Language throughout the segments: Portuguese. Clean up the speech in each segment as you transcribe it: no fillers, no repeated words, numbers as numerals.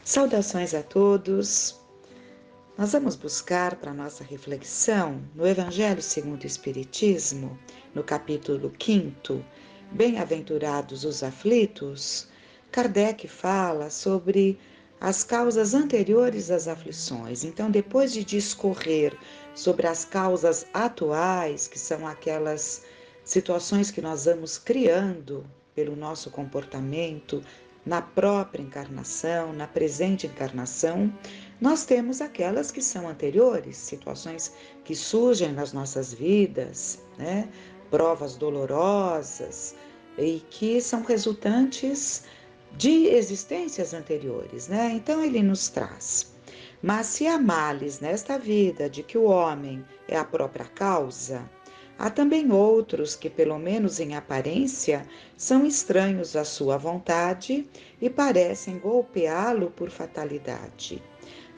Saudações a todos. Nós vamos buscar para nossa reflexão no Evangelho segundo o Espiritismo, no capítulo 5º, Bem-aventurados os aflitos. Kardec fala sobre as causas anteriores às aflições. Então, depois de discorrer sobre as causas atuais, que são aquelas situações que nós vamos criando pelo nosso comportamento na própria encarnação, na presente encarnação, nós temos aquelas que são anteriores, situações que surgem nas nossas vidas, né? Provas dolorosas e que são resultantes de existências anteriores, né? Então ele nos traz. Mas se há males nesta vida de que o homem é a própria causa, há também outros que, pelo menos em aparência, são estranhos à sua vontade e parecem golpeá-lo por fatalidade.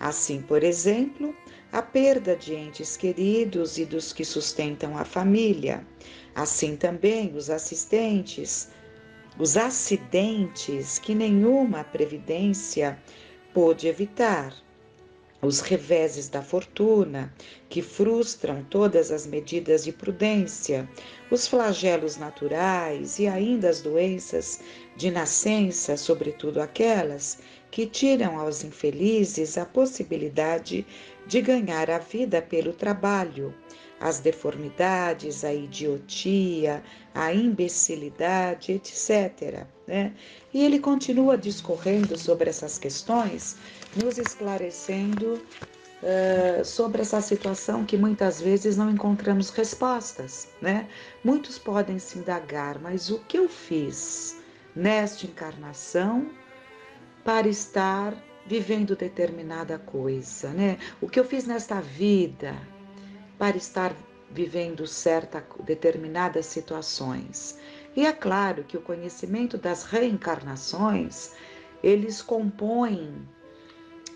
Assim, por exemplo, a perda de entes queridos e dos que sustentam a família. Assim também os acidentes que nenhuma previdência pôde evitar, os reveses da fortuna, que frustram todas as medidas de prudência, os flagelos naturais e ainda as doenças de nascença, sobretudo aquelas que tiram aos infelizes a possibilidade de ganhar a vida pelo trabalho, as deformidades, a idiotia, a imbecilidade, etc. Né? E ele continua discorrendo sobre essas questões, nos esclarecendo sobre essa situação que muitas vezes não encontramos respostas, né? Muitos podem se indagar, mas o que eu fiz nesta encarnação para estar vivendo determinada coisa, né? O que eu fiz nesta vida para estar vivendo determinadas situações. E é claro que o conhecimento das reencarnações, eles compõem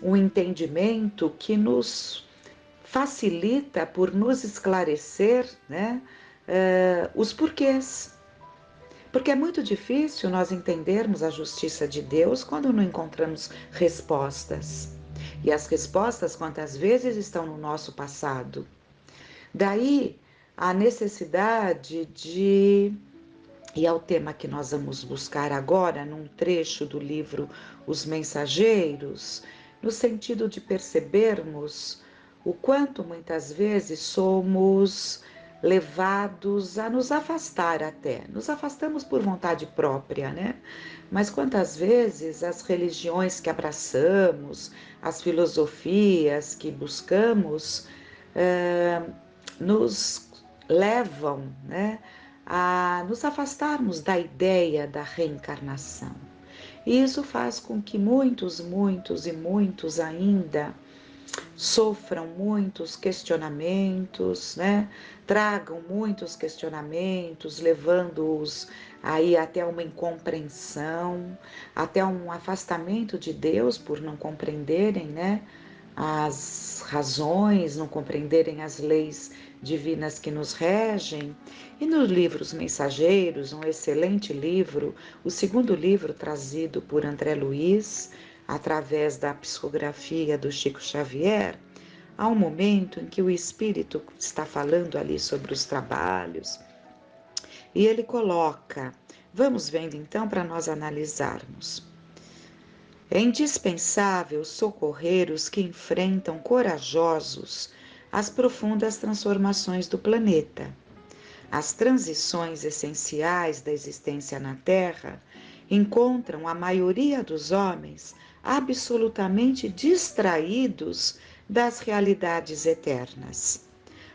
um entendimento que nos facilita por nos esclarecer, né, os porquês. Porque é muito difícil nós entendermos a justiça de Deus quando não encontramos respostas. E as respostas, quantas vezes, estão no nosso passado. Daí a necessidade de, e é o tema que nós vamos buscar agora, num trecho do livro Os Mensageiros, no sentido de percebermos o quanto muitas vezes somos levados a nos afastar até. Nos afastamos por vontade própria, né? Mas quantas vezes as religiões que abraçamos, as filosofias que buscamos, nos levam, né, a nos afastarmos da ideia da reencarnação. E isso faz com que muitos e muitos ainda sofram muitos questionamentos, né? Tragam muitos questionamentos, levando-os aí até uma incompreensão, até um afastamento de Deus por não compreenderem, né? As razões, não compreenderem as leis divinas que nos regem. E nos livros Mensageiros, um excelente livro, o segundo livro trazido por André Luiz, através da psicografia do Chico Xavier, há um momento em que o espírito está falando ali sobre os trabalhos e ele coloca, vamos vendo então para nós analisarmos. É indispensável socorrer os que enfrentam corajosos as profundas transformações do planeta. As transições essenciais da existência na Terra encontram a maioria dos homens absolutamente distraídos das realidades eternas.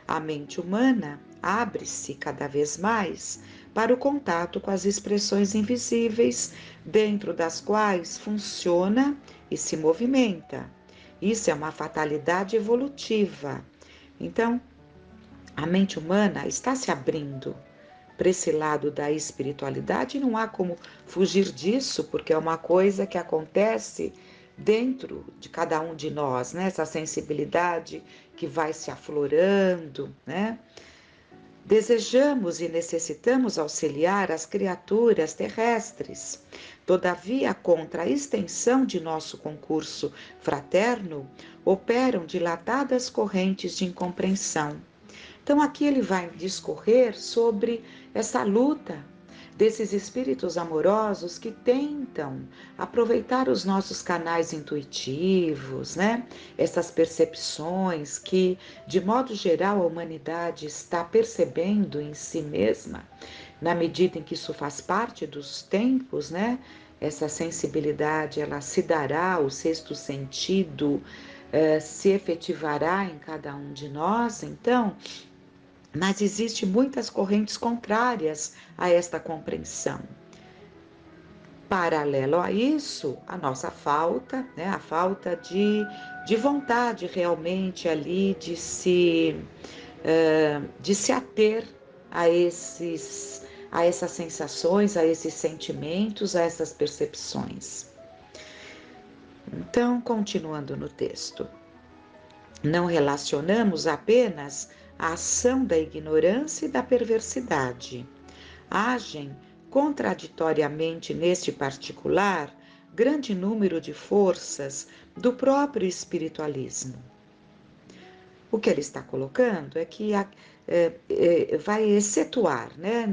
A mente humana abre-se cada vez mais para o contato com as expressões invisíveis, dentro das quais funciona e se movimenta. Isso é uma fatalidade evolutiva. Então, a mente humana está se abrindo para esse lado da espiritualidade e não há como fugir disso, porque é uma coisa que acontece dentro de cada um de nós, né? Essa sensibilidade que vai se aflorando, né? Desejamos e necessitamos auxiliar as criaturas terrestres. Todavia, contra a extensão de nosso concurso fraterno, operam dilatadas correntes de incompreensão. Então, aqui ele vai discorrer sobre essa luta desses espíritos amorosos que tentam aproveitar os nossos canais intuitivos, né? Essas percepções que, de modo geral, a humanidade está percebendo em si mesma, na medida em que isso faz parte dos tempos, né? Essa sensibilidade, ela se dará, o sexto sentido se efetivará em cada um de nós, então. Mas existem muitas correntes contrárias a esta compreensão. Paralelo a isso, a nossa falta, né, a falta de vontade realmente ali de se ater a essas sensações, a esses sentimentos, a essas percepções. Então, continuando no texto, não relacionamos apenas a ação da ignorância e da perversidade. Agem contraditoriamente neste particular grande número de forças do próprio espiritualismo. O que ele está colocando é que vai excetuar, né?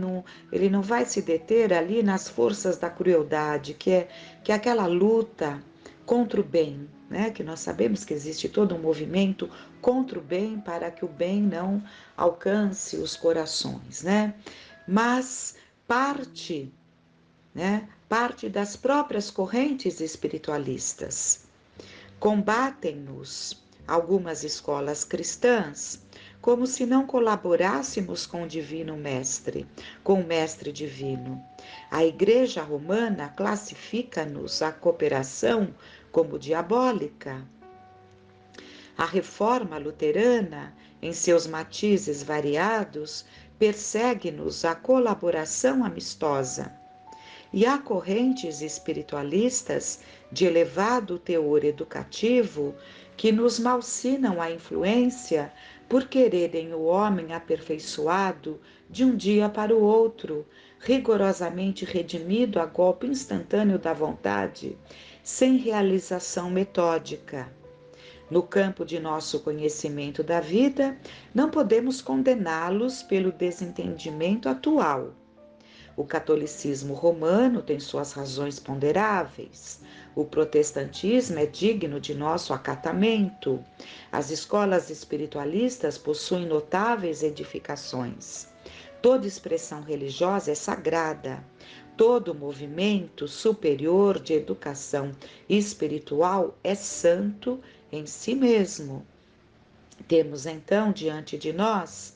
Ele não vai se deter ali nas forças da crueldade, que é aquela luta contra o bem, né? Que nós sabemos que existe todo um movimento contra o bem para que o bem não alcance os corações, né? Mas parte, né? Parte das próprias correntes espiritualistas. Combatem-nos algumas escolas cristãs como se não colaborássemos com o Divino Mestre, com o Mestre Divino. A Igreja Romana classifica-nos a cooperação como diabólica. A Reforma Luterana, em seus matizes variados, persegue-nos a colaboração amistosa. E há correntes espiritualistas de elevado teor educativo que nos malsinam a influência por quererem o homem aperfeiçoado de um dia para o outro, rigorosamente redimido a golpe instantâneo da vontade, sem realização metódica. No campo de nosso conhecimento da vida, não podemos condená-los pelo desentendimento atual. O catolicismo romano tem suas razões ponderáveis. O protestantismo é digno de nosso acatamento. As escolas espiritualistas possuem notáveis edificações. Toda expressão religiosa é sagrada. Todo movimento superior de educação espiritual é santo em si mesmo. Temos então diante de nós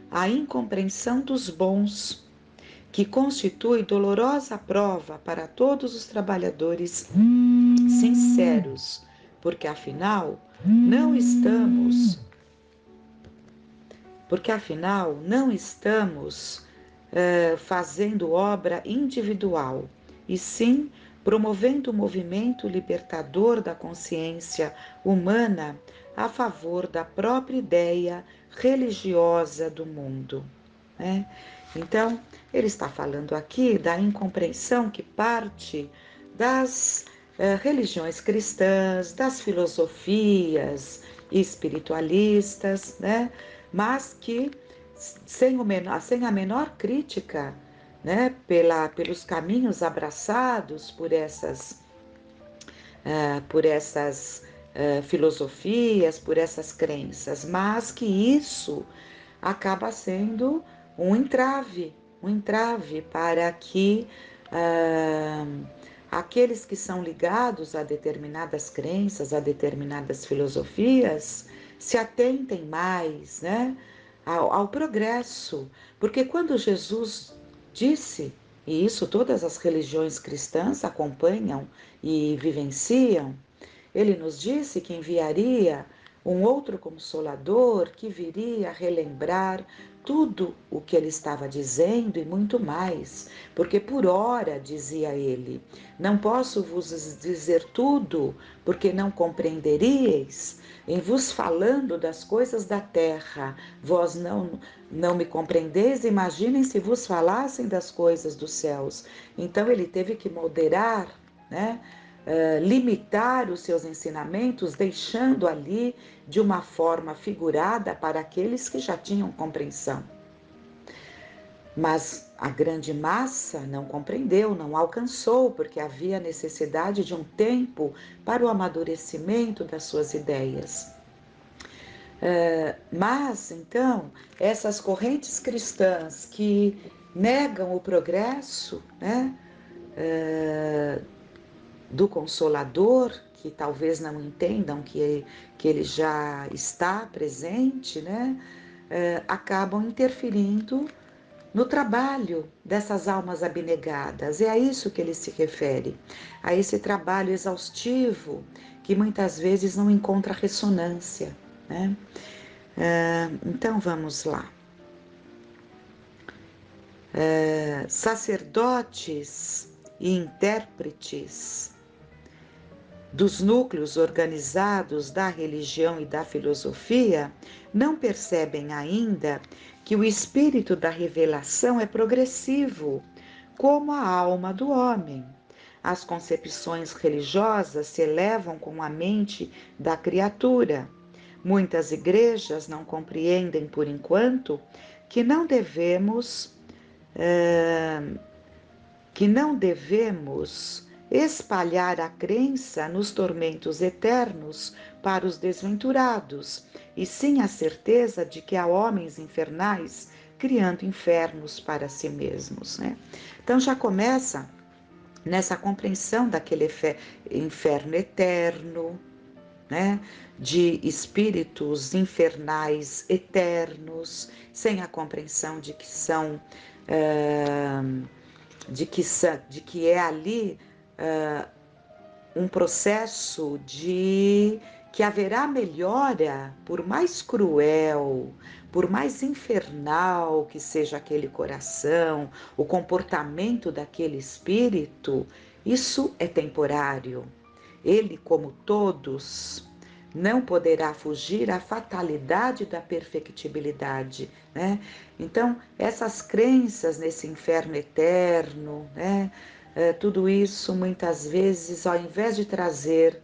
a incompreensão dos bons, que constitui dolorosa prova para todos os trabalhamos sinceros, porque afinal não estamos fazendo obra individual, e sim promovendo o movimento libertador da consciência humana a favor da própria ideia religiosa do mundo, né? Então, ele está falando aqui da incompreensão que parte das religiões cristãs, das filosofias espiritualistas, né? Mas que sem a menor crítica, né? Pelos caminhos abraçados por essas filosofias, por essas crenças, mas que isso acaba sendo um entrave para que aqueles que são ligados a determinadas crenças, a determinadas filosofias, se atentem mais, né, ao progresso. Porque quando Jesus disse, e isso todas as religiões cristãs acompanham e vivenciam, ele nos disse que enviaria um outro Consolador que viria relembrar tudo o que ele estava dizendo e muito mais, porque por ora, dizia ele, não posso vos dizer tudo, porque não compreenderíeis. Em vos falando das coisas da terra, vós não me compreendeis, imaginem se vos falassem das coisas dos céus. Então ele teve que moderar, né? Limitar os seus ensinamentos, deixando ali de uma forma figurada para aqueles que já tinham compreensão. Mas a grande massa não compreendeu, não alcançou, porque havia necessidade de um tempo para o amadurecimento das suas ideias. Mas, então, essas correntes cristãs que negam o progresso, né, do Consolador, que talvez não entendam que ele já está presente, né, acabam interferindo no trabalho dessas almas abnegadas. É a isso que ele se refere, a esse trabalho exaustivo que muitas vezes não encontra ressonância, né? Então vamos lá. Sacerdotes e intérpretes dos núcleos organizados da religião e da filosofia não percebem ainda que o espírito da revelação é progressivo, como a alma do homem. As concepções religiosas se elevam com a mente da criatura. Muitas igrejas não compreendem, por enquanto, que não devemos espalhar a crença nos tormentos eternos para os desventurados, e sim a certeza de que há homens infernais criando infernos para si mesmos, né? Então já começa nessa compreensão daquele inferno eterno, né? De espíritos infernais eternos, sem a compreensão de que são de que é ali um processo de que haverá melhora, por mais cruel, por mais infernal que seja aquele coração, o comportamento daquele espírito, isso é temporário. Ele, como todos, não poderá fugir à fatalidade da perfectibilidade, né? Então, essas crenças nesse inferno eterno, né? Tudo isso, muitas vezes, ao invés de trazer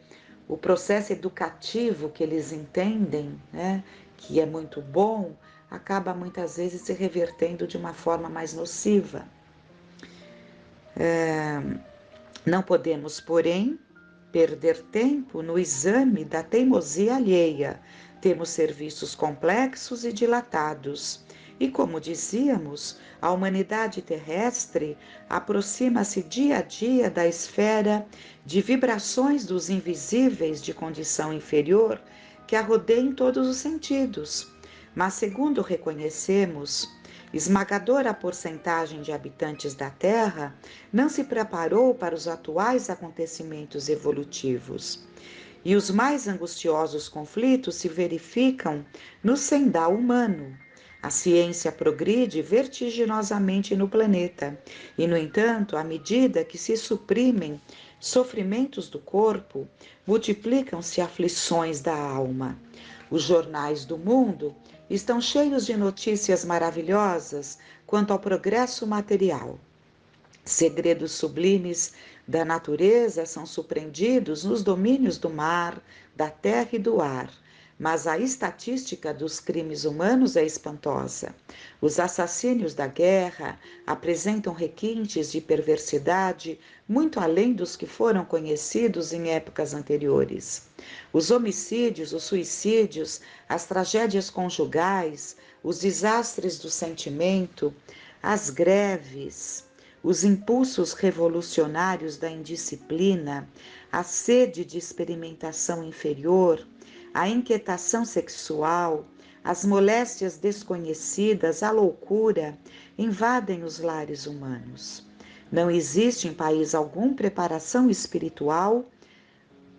o processo educativo que eles entendem, né? Que é muito bom, acaba muitas vezes se revertendo de uma forma mais nociva. Não podemos, porém, perder tempo no exame da teimosia alheia. Temos serviços complexos e dilatados. E, como dizíamos, a humanidade terrestre aproxima-se dia a dia da esfera de vibrações dos invisíveis de condição inferior que a rodeiam em todos os sentidos. Mas, segundo reconhecemos, esmagadora porcentagem de habitantes da Terra não se preparou para os atuais acontecimentos evolutivos. E os mais angustiosos conflitos se verificam no sendal humano. A ciência progride vertiginosamente no planeta, e, no entanto, à medida que se suprimem sofrimentos do corpo, multiplicam-se aflições da alma. Os jornais do mundo estão cheios de notícias maravilhosas quanto ao progresso material. Segredos sublimes da natureza são surpreendidos nos domínios do mar, da terra e do ar. Mas a estatística dos crimes humanos é espantosa. Os assassínios da guerra apresentam requintes de perversidade muito além dos que foram conhecidos em épocas anteriores. Os homicídios, os suicídios, as tragédias conjugais, os desastres do sentimento, as greves, os impulsos revolucionários da indisciplina, a sede de experimentação inferior, a inquietação sexual, as moléstias desconhecidas, a loucura, invadem os lares humanos. Não existe em país algum preparação espiritual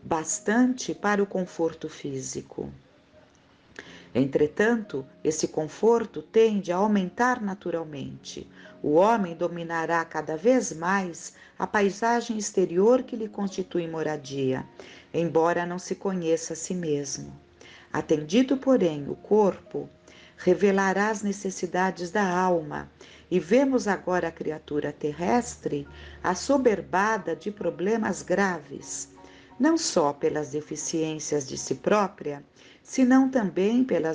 bastante para o conforto físico. Entretanto, esse conforto tende a aumentar naturalmente. O homem dominará cada vez mais a paisagem exterior que lhe constitui moradia, embora não se conheça a si mesmo. Atendido, porém, o corpo, revelará as necessidades da alma, e vemos agora a criatura terrestre assoberbada de problemas graves, não só pelas deficiências de si própria, senão também pela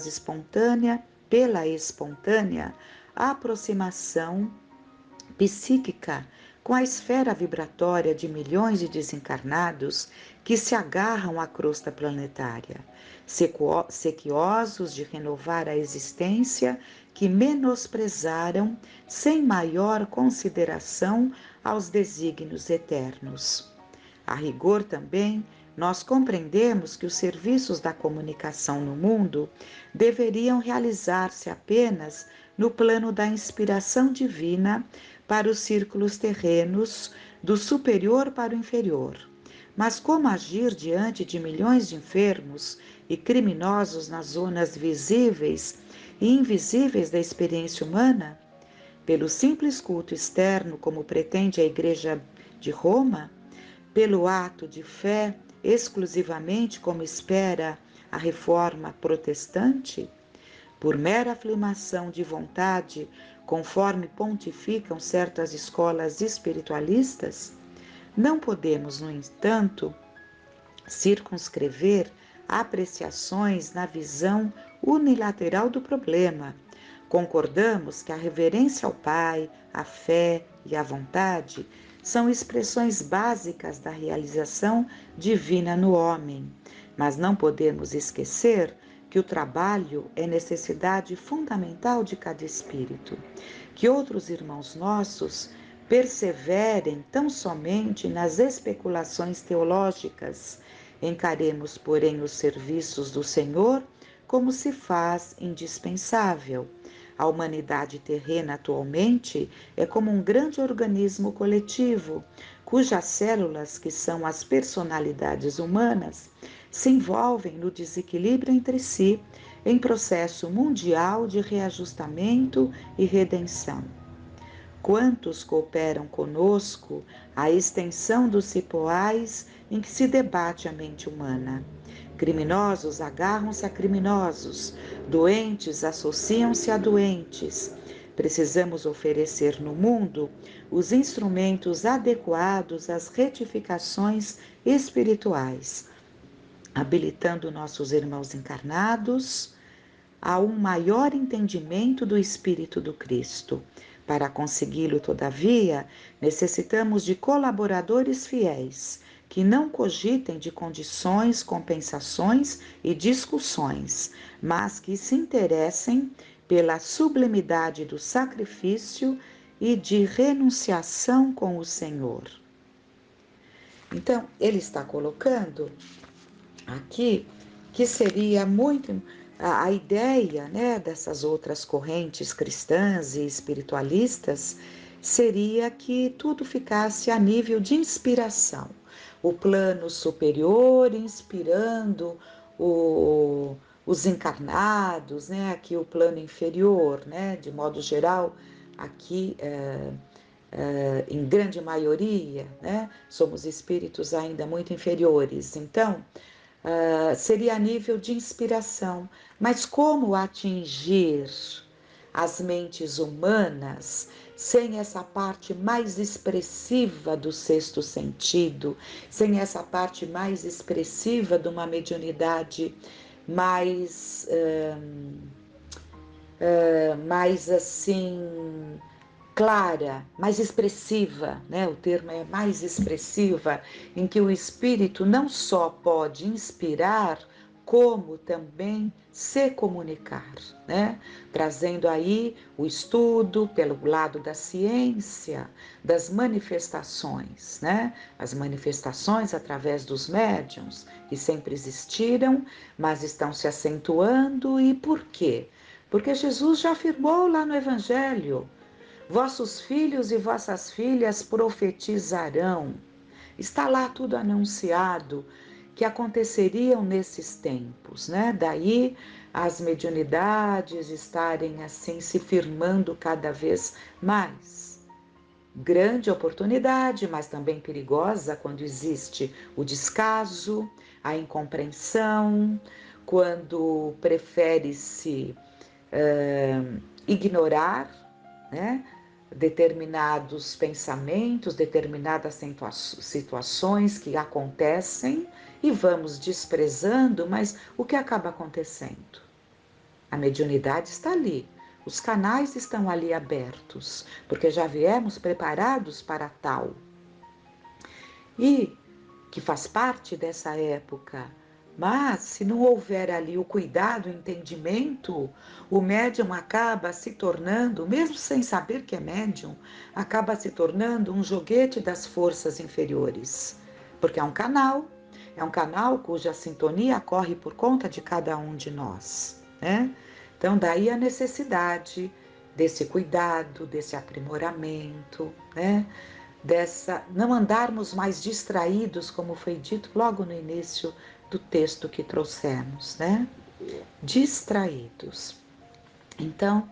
espontânea aproximação psíquica com a esfera vibratória de milhões de desencarnados que se agarram à crosta planetária, sequiosos de renovar a existência que menosprezaram sem maior consideração aos desígnios eternos. A rigor também, nós compreendemos que os serviços da comunicação no mundo deveriam realizar-se apenas no plano da inspiração divina para os círculos terrenos, do superior para o inferior. Mas como agir diante de milhões de enfermos e criminosos nas zonas visíveis e invisíveis da experiência humana? Pelo simples culto externo, como pretende a Igreja de Roma? Pelo ato de fé, exclusivamente como espera a reforma protestante? Por mera afirmação de vontade, conforme pontificam certas escolas espiritualistas? Não podemos, no entanto, circunscrever apreciações na visão unilateral do problema. Concordamos que a reverência ao Pai, a fé e a vontade são expressões básicas da realização divina no homem, mas não podemos esquecer que o trabalho é necessidade fundamental de cada espírito, que outros irmãos nossos perseverem tão somente nas especulações teológicas. Encaremos, porém, os serviços do Senhor como se faz indispensável. A humanidade terrena atualmente é como um grande organismo coletivo, cujas células, que são as personalidades humanas, se envolvem no desequilíbrio entre si, em processo mundial de reajustamento e redenção. Quantos cooperam conosco à extensão dos cipoais em que se debate a mente humana? Criminosos agarram-se a criminosos, doentes associam-se a doentes. Precisamos oferecer no mundo os instrumentos adequados às retificações espirituais, habilitando nossos irmãos encarnados a um maior entendimento do Espírito do Cristo. Para consegui-lo, todavia, necessitamos de colaboradores fiéis, que não cogitem de condições, compensações e discussões, mas que se interessem pela sublimidade do sacrifício e de renunciação com o Senhor. Então, ele está colocando aqui que seria muito a ideia, né, dessas outras correntes cristãs e espiritualistas seria que tudo ficasse a nível de inspiração. O plano superior inspirando os encarnados, né, aqui o plano inferior, né, de modo geral, aqui em grande maioria, né, somos espíritos ainda muito inferiores. Então, seria a nível de inspiração, mas como atingir as mentes humanas sem essa parte mais expressiva do sexto sentido, sem essa parte mais expressiva de uma mediunidade mais assim clara, mais expressiva, né? O termo é mais expressiva, em que o espírito não só pode inspirar, como também se comunicar, né? Trazendo aí o estudo pelo lado da ciência, das manifestações, né? As manifestações através dos médiuns, que sempre existiram, mas estão se acentuando. E por quê? Porque Jesus já afirmou lá no Evangelho: vossos filhos e vossas filhas profetizarão. Está lá tudo anunciado que aconteceriam nesses tempos, né? Daí as mediunidades estarem assim se firmando cada vez mais. Grande oportunidade, mas também perigosa quando existe o descaso, a incompreensão, quando prefere-se ignorar, né, determinados pensamentos, determinadas situações que acontecem e vamos desprezando, mas o que acaba acontecendo? A mediunidade está ali, os canais estão ali abertos, porque já viemos preparados para tal. E que faz parte dessa época. Mas, se não houver ali o cuidado, o entendimento, o médium acaba se tornando, mesmo sem saber que é médium, acaba se tornando um joguete das forças inferiores. Porque é um canal cuja sintonia corre por conta de cada um de nós, né? Então, daí a necessidade desse cuidado, desse aprimoramento, né? Não andarmos mais distraídos, como foi dito logo no início do texto que trouxemos, né? Distraídos. Então,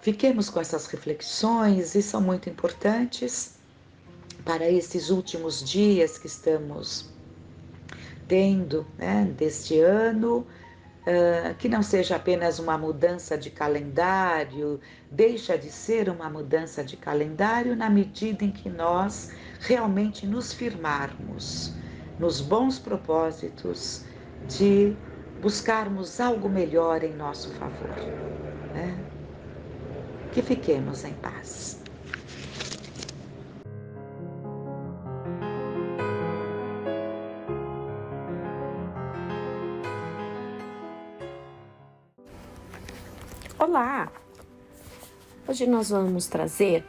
fiquemos com essas reflexões e são muito importantes para esses últimos dias que estamos tendo, né, deste ano. Que não seja apenas uma mudança de calendário, deixa de ser uma mudança de calendário na medida em que nós realmente nos firmarmos nos bons propósitos de buscarmos algo melhor em nosso favor, né? Que fiquemos em paz. Olá! Hoje nós vamos trazer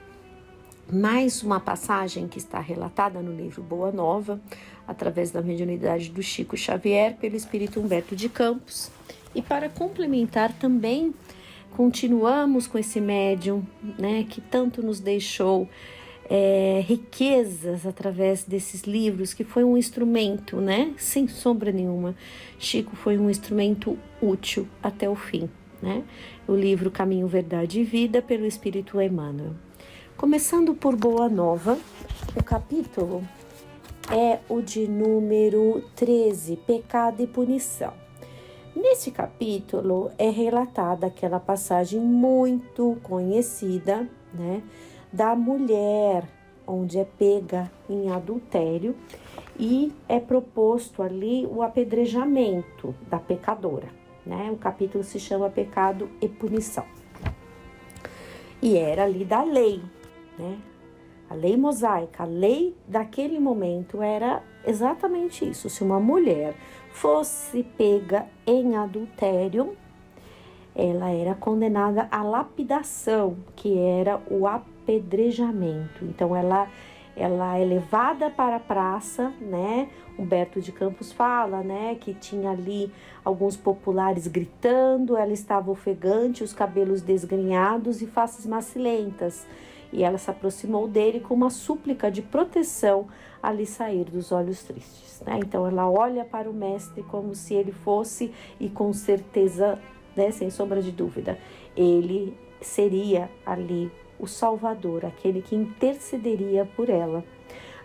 mais uma passagem que está relatada no livro Boa Nova, através da mediunidade do Chico Xavier, pelo espírito Humberto de Campos. E para complementar também, continuamos com esse médium, né, que tanto nos deixou riquezas através desses livros, que foi um instrumento, né, sem sombra nenhuma. Chico foi um instrumento útil até o fim. Né? O livro Caminho, Verdade e Vida, pelo Espírito Emmanuel. Começando por Boa Nova, o capítulo é o de número 13, Pecado e Punição. Nesse capítulo é relatada aquela passagem muito conhecida, né, da mulher, onde é pega em adultério e é proposto ali o apedrejamento da pecadora. Né? O capítulo se chama Pecado e Punição. E era ali da lei, né? A lei mosaica, a lei daquele momento era exatamente isso. Se uma mulher fosse pega em adultério, ela era condenada à lapidação, que era o apedrejamento. Então ela é levada para a praça, né? Humberto de Campos fala, né, que tinha ali alguns populares gritando, ela estava ofegante, os cabelos desgrenhados e faces macilentas. E ela se aproximou dele com uma súplica de proteção a lhe sair dos olhos tristes, né? Então ela olha para o mestre como se ele fosse, e com certeza, né, sem sombra de dúvida, ele seria ali o Salvador, aquele que intercederia por ela.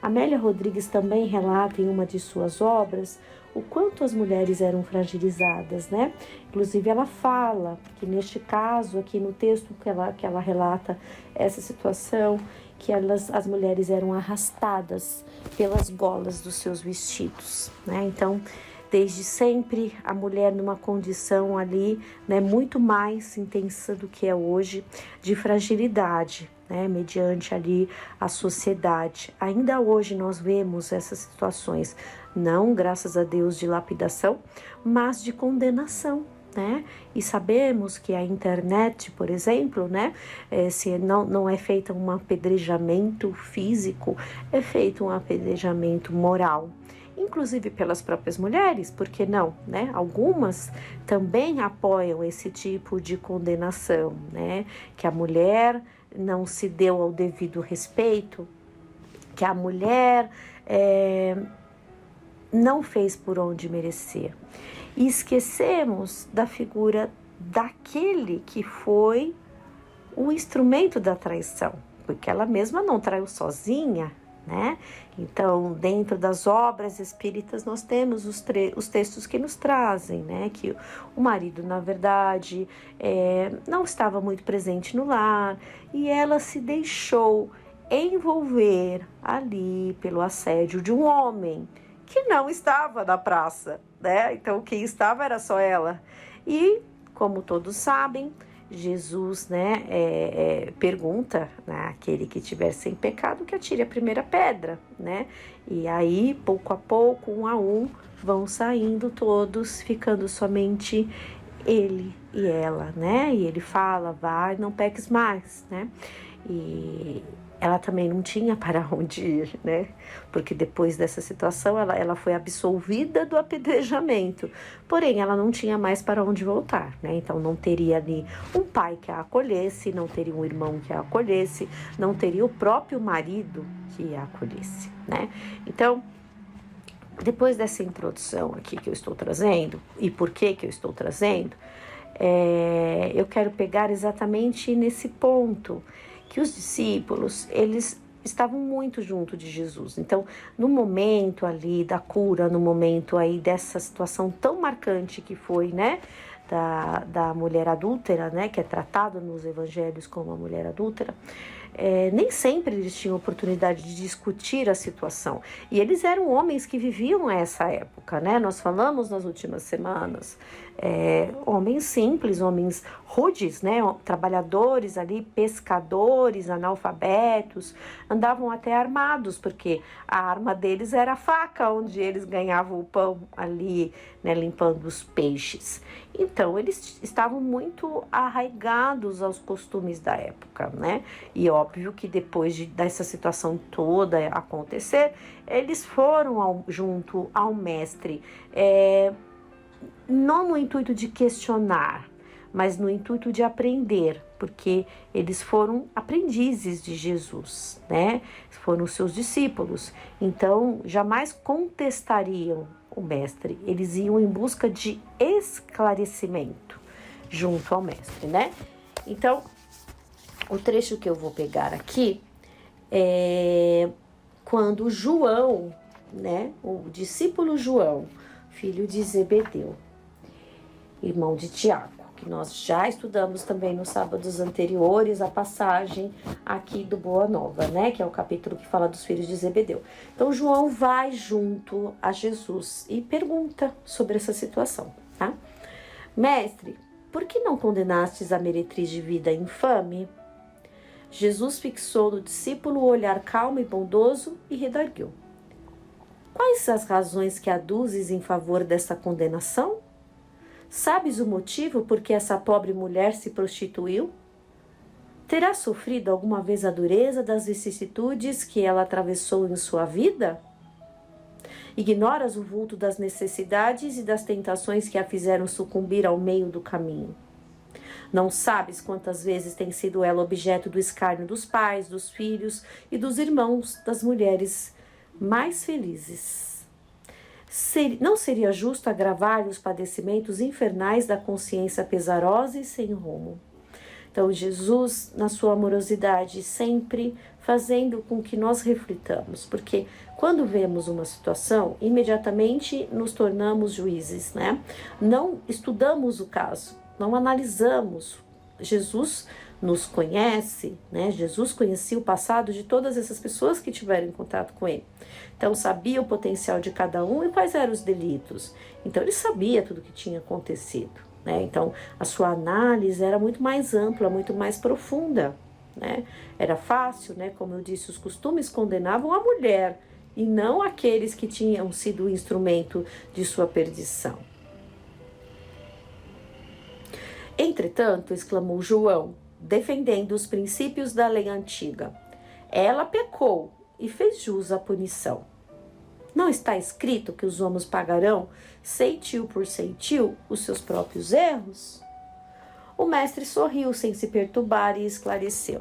Amélia Rodrigues também relata em uma de suas obras o quanto as mulheres eram fragilizadas, né? Inclusive ela fala que neste caso, aqui no texto que ela relata essa situação, que as mulheres eram arrastadas pelas golas dos seus vestidos, né? Então, desde sempre, a mulher numa condição ali, né, muito mais intensa do que é hoje, de fragilidade, né, mediante ali a sociedade. Ainda hoje nós vemos essas situações, não, graças a Deus, de lapidação, mas de condenação. Né? E sabemos que a internet, por exemplo, né, se não é feito um apedrejamento físico, é feito um apedrejamento moral. Inclusive pelas próprias mulheres, por que não, né? Algumas também apoiam esse tipo de condenação, né? Que a mulher não se deu ao devido respeito, que a mulher não fez por onde merecer. e esquecemos da figura daquele que foi o instrumento da traição, porque ela mesma não traiu sozinha, né? Então, dentro das obras espíritas, nós temos os textos que nos trazem, né? Que o marido, na verdade, não estava muito presente no lar e ela se deixou envolver ali pelo assédio de um homem que não estava na praça, né? Então, quem estava era só ela. E, como todos sabem, Jesus, né, pergunta, né, aquele que tiver sem pecado que atire a primeira pedra, né? E aí, pouco a pouco, um a um, vão saindo todos, ficando somente ele e ela, né? E ele fala, vai, não peques mais, né? E ela também não tinha para onde ir, né? Porque depois dessa situação ela foi absolvida do apedrejamento, porém ela não tinha mais para onde voltar, né? Então não teria ali um pai que a acolhesse, não teria um irmão que a acolhesse, não teria o próprio marido que a acolhesse, né? Então, depois dessa introdução aqui que eu estou trazendo, e por que eu estou trazendo, eu quero pegar exatamente nesse ponto, que os discípulos, eles estavam muito junto de Jesus. Então, no momento ali da cura, no momento aí dessa situação tão marcante que foi, né, da mulher adúltera, né, que é tratado nos evangelhos como a mulher adúltera, nem sempre eles tinham oportunidade de discutir a situação. E eles eram homens que viviam essa época, né? Nós falamos nas últimas semanas, homens simples, homens rudes, né? Trabalhadores ali, pescadores, analfabetos, andavam até armados, porque a arma deles era a faca, onde eles ganhavam o pão ali, né? Limpando os peixes. Então, eles estavam muito arraigados aos costumes da época, né? E óbvio que depois dessa situação toda acontecer, eles foram junto ao mestre, não no intuito de questionar, mas no intuito de aprender, porque eles foram aprendizes de Jesus, né? Foram seus discípulos, então jamais contestariam o mestre, eles iam em busca de esclarecimento junto ao mestre, né? Então, o trecho que eu vou pegar aqui é quando João, né, o discípulo João, filho de Zebedeu, irmão de Tiago, que nós já estudamos também nos sábados anteriores, a passagem aqui do Boa Nova, né, que é o capítulo que fala dos filhos de Zebedeu. Então, João vai junto a Jesus e pergunta sobre essa situação, tá? Mestre, por que não condenastes a meretriz de vida infame? Jesus fixou no discípulo o olhar calmo e bondoso e redarguiu. Quais as razões que aduzes em favor dessa condenação? Sabes o motivo por que essa pobre mulher se prostituiu? Terá sofrido alguma vez a dureza das vicissitudes que ela atravessou em sua vida? Ignoras o vulto das necessidades e das tentações que a fizeram sucumbir ao meio do caminho. Não sabes quantas vezes tem sido ela objeto do escárnio dos pais, dos filhos e dos irmãos das mulheres mais felizes. Não seria justo agravar-lhe os padecimentos infernais da consciência pesarosa e sem rumo. Então, Jesus, na sua amorosidade, sempre fazendo com que nós reflitamos, porque quando vemos uma situação, imediatamente nos tornamos juízes, né? Não estudamos o caso, não analisamos. Jesus nos conhece, né? Jesus conhecia o passado de todas essas pessoas que tiveram em contato com ele. Então, sabia o potencial de cada um e quais eram os delitos. Então, ele sabia tudo o que tinha acontecido, né? Então, a sua análise era muito mais ampla, muito mais profunda, né? Era fácil, né? Como eu disse, os costumes condenavam a mulher e não aqueles que tinham sido o instrumento de sua perdição. Entretanto, exclamou João, defendendo os princípios da lei antiga, ela pecou e fez jus à punição. Não está escrito que os homens pagarão ceitil por ceitil os seus próprios erros? O mestre sorriu sem se perturbar e esclareceu.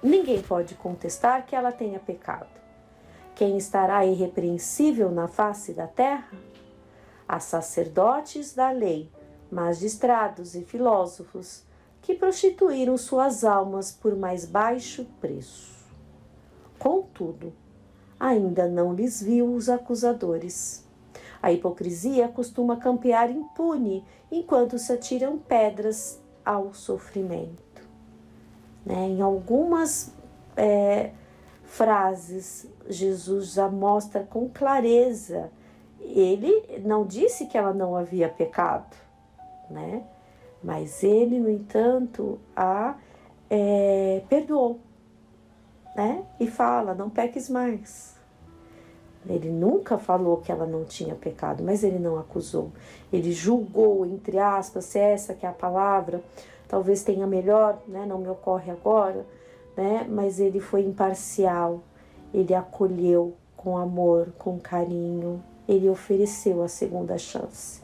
Ninguém pode contestar que ela tenha pecado. Quem estará irrepreensível na face da terra? a sacerdotes da lei, magistrados e filósofos, que prostituíram suas almas por mais baixo preço. Contudo, ainda não lhes viu os acusadores. A hipocrisia costuma campear impune enquanto se atiram pedras ao sofrimento. Em algumas frases, Jesus já mostra com clareza. Ele não disse que ela não havia pecado, mas ele, no entanto, a perdoou, e fala, não peques mais. Ele nunca falou que ela não tinha pecado, mas ele não acusou. Ele julgou, entre aspas, se essa que é a palavra, talvez tenha melhor, não me ocorre agora, mas ele foi imparcial, ele acolheu com amor, com carinho, ele ofereceu a segunda chance,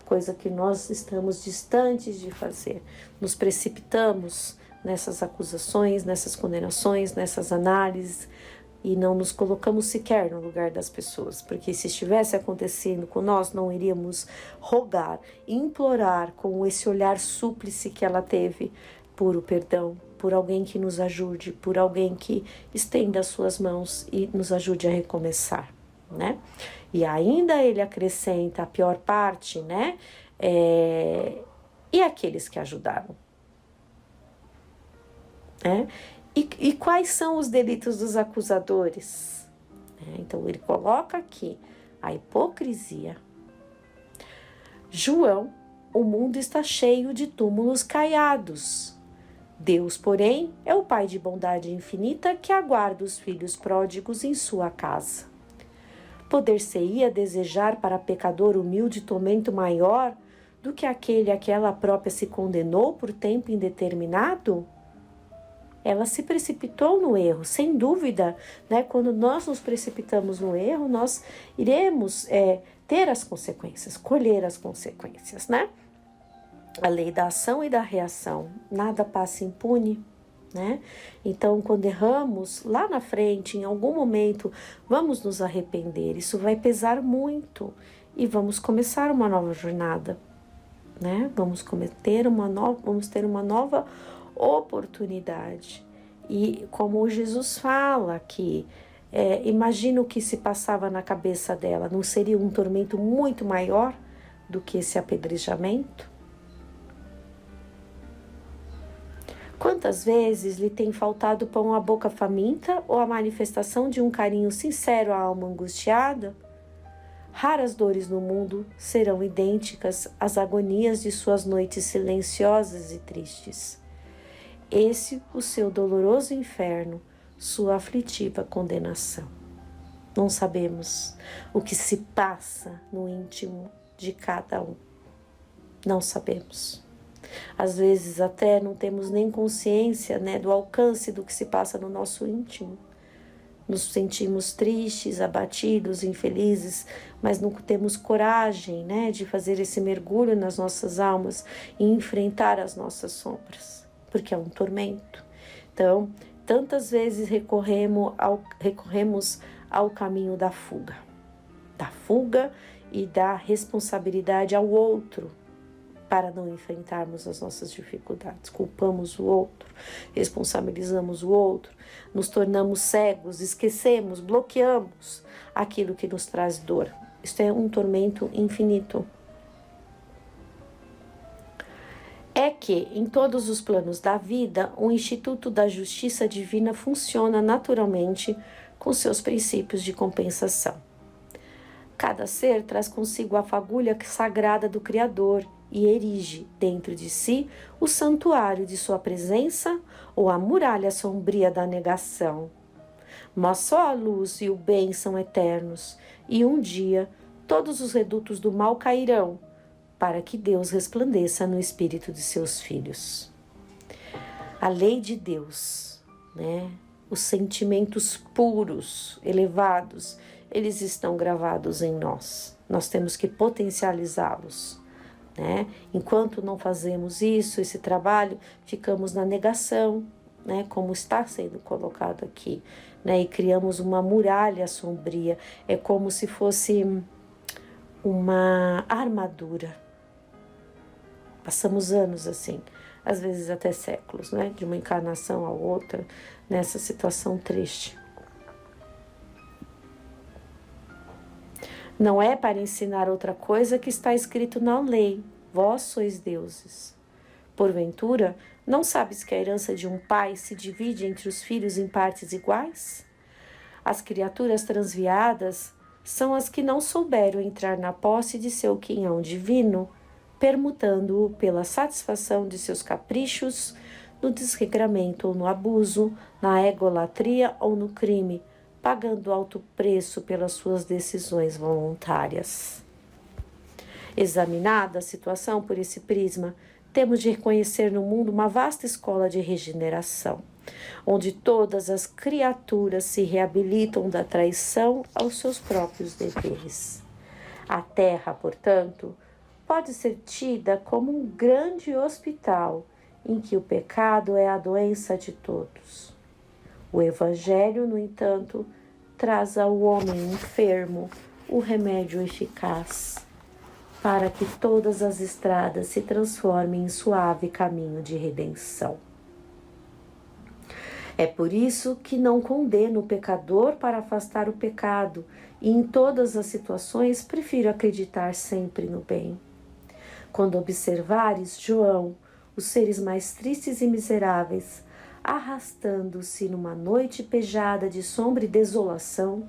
coisa que nós estamos distantes de fazer. Nos precipitamos nessas acusações, nessas condenações, nessas análises, e não nos colocamos sequer no lugar das pessoas, porque se estivesse acontecendo com nós, não iríamos rogar, implorar com esse olhar súplice que ela teve por o perdão, por alguém que nos ajude, por alguém que estenda as suas mãos e nos ajude a recomeçar, E ainda ele acrescenta a pior parte, e aqueles que ajudaram, E quais são os delitos dos acusadores? Então, ele coloca aqui a hipocrisia. João, o mundo está cheio de túmulos caiados. Deus, porém, é o Pai de bondade infinita que aguarda os filhos pródigos em sua casa. Poder-se-ia desejar para pecador humilde tormento maior do que aquele a que ela própria se condenou por tempo indeterminado? Ela se precipitou no erro, sem dúvida, Quando nós nos precipitamos no erro, nós iremos ter as consequências, colher as consequências, A lei da ação e da reação, nada passa impune, Então, quando erramos, lá na frente, em algum momento, vamos nos arrepender, isso vai pesar muito e vamos começar uma nova jornada, Vamos ter uma nova oportunidade. E como Jesus fala aqui, imagina o que se passava na cabeça dela, não seria um tormento muito maior do que esse apedrejamento? Quantas vezes lhe tem faltado pão à boca faminta ou a manifestação de um carinho sincero à alma angustiada? Raras dores no mundo serão idênticas às agonias de suas noites silenciosas e tristes. Esse o seu doloroso inferno, sua aflitiva condenação. Não sabemos o que se passa no íntimo de cada um. Não sabemos. Às vezes até não temos nem consciência, do alcance do que se passa no nosso íntimo. Nos sentimos tristes, abatidos, infelizes, mas não temos coragem, de fazer esse mergulho nas nossas almas e enfrentar as nossas sombras, porque é um tormento. Então, tantas vezes recorremos ao caminho da fuga e da responsabilidade ao outro, para não enfrentarmos as nossas dificuldades. Culpamos o outro, responsabilizamos o outro, nos tornamos cegos, esquecemos, bloqueamos aquilo que nos traz dor. Isto é um tormento infinito. É que, em todos os planos da vida, o Instituto da Justiça Divina funciona naturalmente com seus princípios de compensação. Cada ser traz consigo a fagulha sagrada do Criador e erige dentro de si o santuário de sua presença ou a muralha sombria da negação. Mas só a luz e o bem são eternos, e um dia todos os redutos do mal cairão, para que Deus resplandeça no espírito de seus filhos. A lei de Deus, os sentimentos puros, elevados, eles estão gravados em nós. Nós temos que potencializá-los. Enquanto não fazemos isso, esse trabalho, ficamos na negação, como está sendo colocado aqui, e criamos uma muralha sombria. É como se fosse uma armadura. Passamos anos assim, às vezes até séculos, né? De uma encarnação a outra, nessa situação triste. Não é para ensinar outra coisa que está escrito na lei. Vós sois deuses. Porventura, não sabes que a herança de um pai se divide entre os filhos em partes iguais? As criaturas transviadas são as que não souberam entrar na posse de seu quinhão divino, permutando-o pela satisfação de seus caprichos, no desregramento ou no abuso, na egolatria ou no crime, pagando alto preço pelas suas decisões voluntárias. Examinada a situação por esse prisma, temos de reconhecer no mundo uma vasta escola de regeneração, onde todas as criaturas se reabilitam da traição aos seus próprios deveres. A Terra, portanto, pode ser tida como um grande hospital em que o pecado é a doença de todos. O Evangelho, no entanto, traz ao homem enfermo o remédio eficaz, para que todas as estradas se transformem em suave caminho de redenção. É por isso que não condeno o pecador para afastar o pecado, e em todas as situações prefiro acreditar sempre no bem. Quando observares, João, os seres mais tristes e miseráveis, arrastando-se numa noite pejada de sombra e desolação,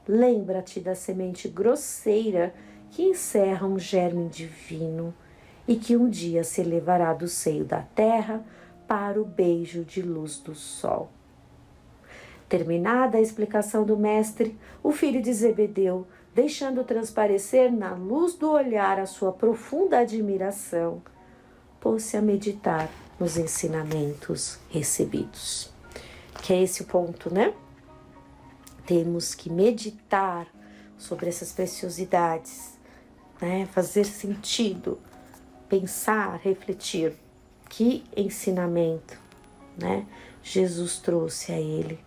lembra-te da semente grosseira que encerra um germe divino e que um dia se elevará do seio da terra para o beijo de luz do sol. Terminada a explicação do mestre, o filho de Zebedeu, deixando transparecer na luz do olhar a sua profunda admiração, pôs-se a meditar nos ensinamentos recebidos. Que é esse o ponto, né? Temos que meditar sobre essas preciosidades, né? Fazer sentido, pensar, refletir. Que ensinamento, né? Jesus trouxe a ele.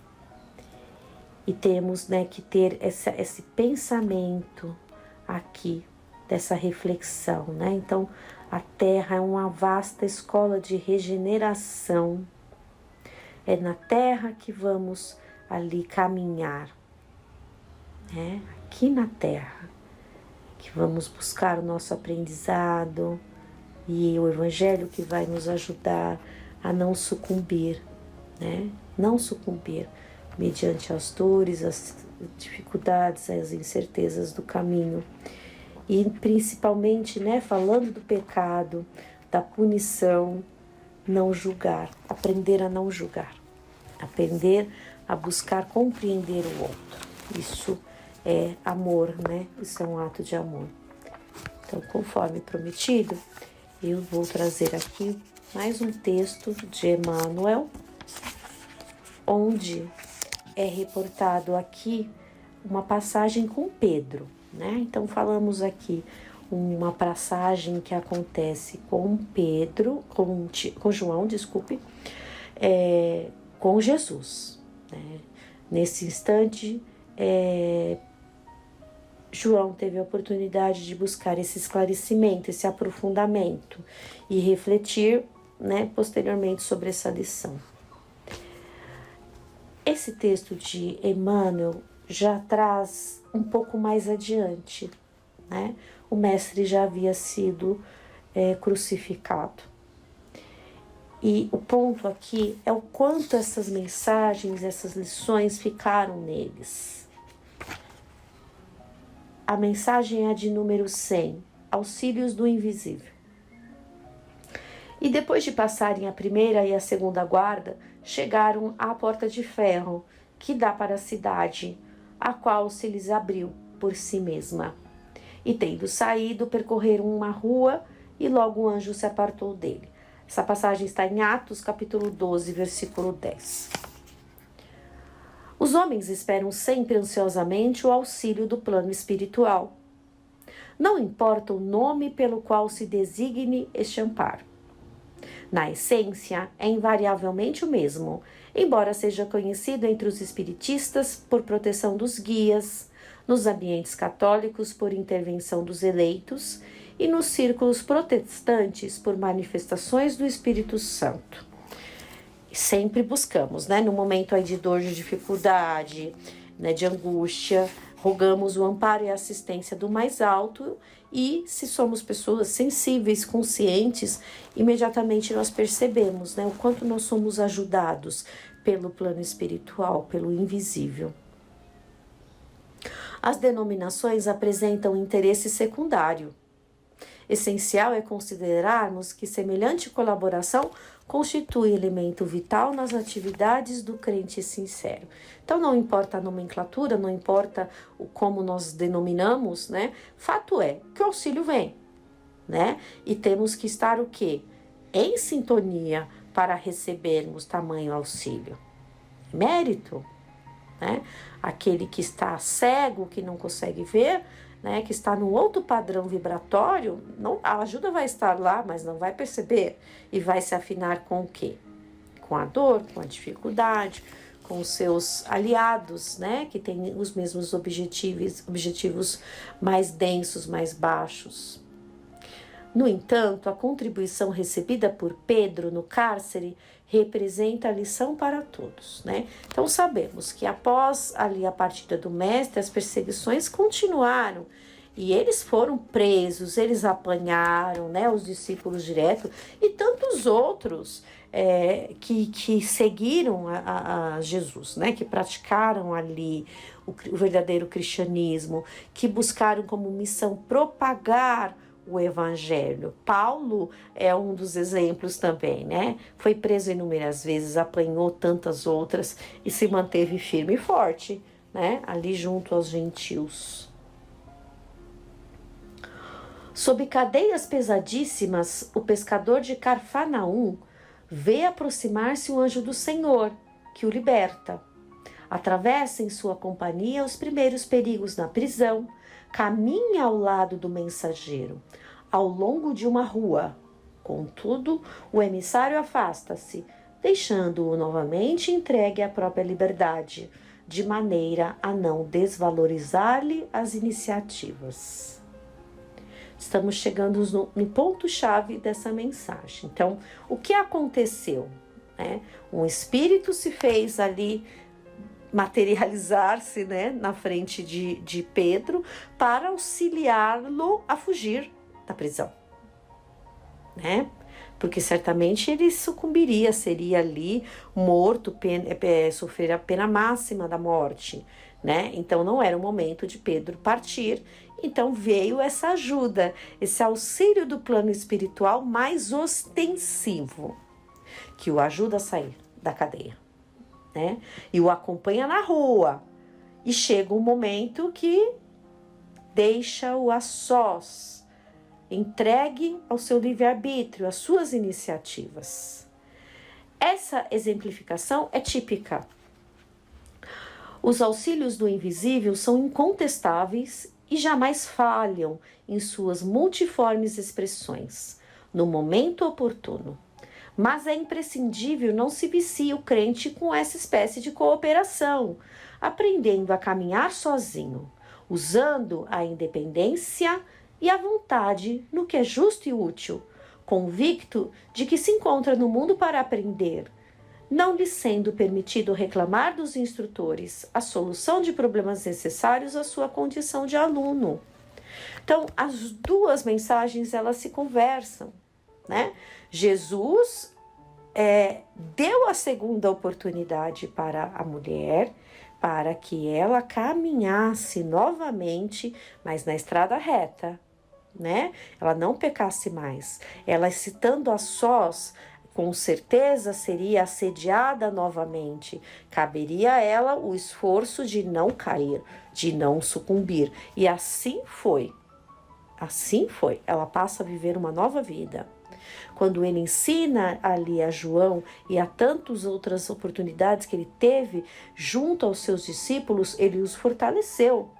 E temos, né, que ter esse pensamento aqui, dessa reflexão, né? Então, a Terra é uma vasta escola de regeneração. É na Terra que vamos ali caminhar, né? Aqui na Terra, que vamos buscar o nosso aprendizado e o Evangelho que vai nos ajudar a não sucumbir, né? Não sucumbir mediante as dores, as dificuldades, as incertezas do caminho. E principalmente, né, falando do pecado, da punição, não julgar, aprender a não julgar, aprender a buscar compreender o outro. Isso é amor, né? Isso é um ato de amor. Então, conforme prometido, eu vou trazer aqui mais um texto de Emmanuel, onde é reportado aqui uma passagem com Pedro, né? Então, falamos aqui uma passagem que acontece com Pedro, com João, com Jesus, né? Nesse instante, João teve a oportunidade de buscar esse esclarecimento, esse aprofundamento e refletir, né, posteriormente sobre essa lição. Esse texto de Emmanuel já traz um pouco mais adiante, né? O mestre já havia sido crucificado. E o ponto aqui é o quanto essas mensagens, essas lições ficaram neles. A mensagem é de número 100, Auxílios do Invisível. E depois de passarem a primeira e a segunda guarda, chegaram à porta de ferro que dá para a cidade, a qual se lhes abriu por si mesma. E tendo saído, percorreram uma rua e logo o anjo se apartou dele. Essa passagem está em Atos, capítulo 12, versículo 10. Os homens esperam sempre ansiosamente o auxílio do plano espiritual. Não importa o nome pelo qual se designe este amparo. Na essência, é invariavelmente o mesmo, embora seja conhecido entre os espiritistas por proteção dos guias, nos ambientes católicos por intervenção dos eleitos e nos círculos protestantes por manifestações do Espírito Santo. Sempre buscamos, no momento aí de dor, de dificuldade, de angústia, rogamos o amparo e a assistência do mais alto, e se somos pessoas sensíveis, conscientes, imediatamente nós percebemos, o quanto nós somos ajudados pelo plano espiritual, pelo invisível. As denominações apresentam interesse secundário. Essencial é considerarmos que semelhante colaboração constitui elemento vital nas atividades do crente sincero. Então, não importa a nomenclatura, não importa como nós denominamos, Fato é que o auxílio vem, E temos que estar o quê? Em sintonia para recebermos tamanho auxílio. Mérito, Aquele que está cego, que não consegue ver, que está num outro padrão vibratório, a ajuda vai estar lá, mas não vai perceber, e vai se afinar com o quê? Com a dor, com a dificuldade, com os seus aliados, que têm os mesmos objetivos mais densos, mais baixos. No entanto, a contribuição recebida por Pedro no cárcere representa a lição para todos, Então sabemos que após ali a partida do mestre, as perseguições continuaram e eles foram presos, eles apanharam, os discípulos direto e tantos outros que seguiram a Jesus, que praticaram ali o verdadeiro cristianismo, que buscaram como missão propagar o evangelho. Paulo é um dos exemplos também, Foi preso inúmeras vezes, apanhou tantas outras e se manteve firme e forte, Ali junto aos gentios. Sob cadeias pesadíssimas, o pescador de Cafarnaum vê aproximar-se o anjo do Senhor, que o liberta. Atravessa em sua companhia os primeiros perigos na prisão, caminha ao lado do mensageiro, ao longo de uma rua. Contudo, o emissário afasta-se, deixando-o novamente entregue à própria liberdade, de maneira a não desvalorizar-lhe as iniciativas. Estamos chegando no ponto-chave dessa mensagem. Então, o que aconteceu? Um espírito se fez ali materializar-se, na frente de Pedro para auxiliá-lo a fugir da prisão, Porque certamente ele sucumbiria, seria ali morto, sofrer a pena máxima da morte, Então não era o momento de Pedro partir, então veio essa ajuda, esse auxílio do plano espiritual mais ostensivo, que o ajuda a sair da cadeia. E o acompanha na rua. E chega um momento que deixa-o a sós, entregue ao seu livre-arbítrio, às suas iniciativas. Essa exemplificação é típica. Os auxílios do invisível são incontestáveis e jamais falham em suas multiformes expressões, no momento oportuno. Mas é imprescindível não se vicie o crente com essa espécie de cooperação, aprendendo a caminhar sozinho, usando a independência e a vontade no que é justo e útil, convicto de que se encontra no mundo para aprender, não lhe sendo permitido reclamar dos instrutores a solução de problemas necessários à sua condição de aluno. Então, as duas mensagens, elas se conversam, Jesus deu a segunda oportunidade para a mulher, para que ela caminhasse novamente, mas na estrada reta, Ela não pecasse mais. Ela, estando a sós, com certeza seria assediada novamente. Caberia a ela o esforço de não cair, de não sucumbir. E assim foi. Assim foi. Ela passa a viver uma nova vida. Quando ele ensina ali a João e a tantas outras oportunidades que ele teve junto aos seus discípulos, ele os fortaleceu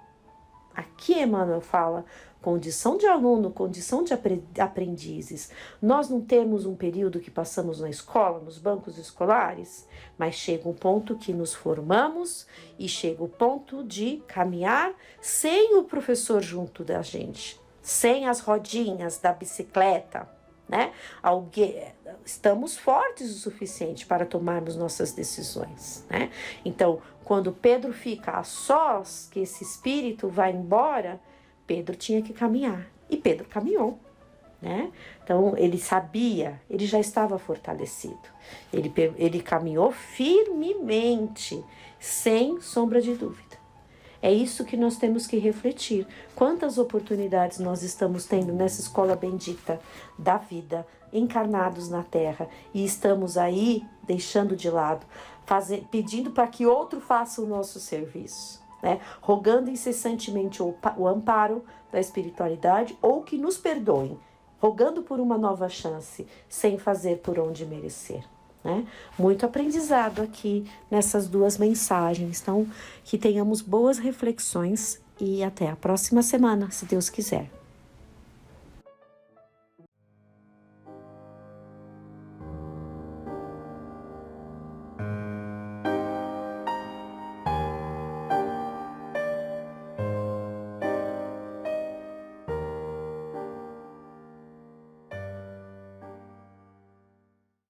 Aqui Emmanuel fala condição de aluno, condição de aprendizes. Nós não temos um período que passamos na escola, nos bancos escolares, mas chega um ponto que nos formamos e chega o ponto de caminhar sem o professor junto da gente, sem as rodinhas da bicicleta, né? Estamos fortes o suficiente para tomarmos nossas decisões, né? Então, quando Pedro fica a sós, que esse espírito vai embora, Pedro tinha que caminhar. E Pedro caminhou, né? Então, ele sabia, ele já estava fortalecido. Ele caminhou firmemente, sem sombra de dúvida. É isso que nós temos que refletir. Quantas oportunidades nós estamos tendo nessa escola bendita da vida, encarnados na Terra, e estamos aí deixando de lado, pedindo para que outro faça o nosso serviço, né? Rogando incessantemente o amparo da espiritualidade ou que nos perdoem, rogando por uma nova chance, sem fazer por onde merecer. Né? Muito aprendizado aqui nessas duas mensagens. Então, que tenhamos boas reflexões e até a próxima semana, se Deus quiser.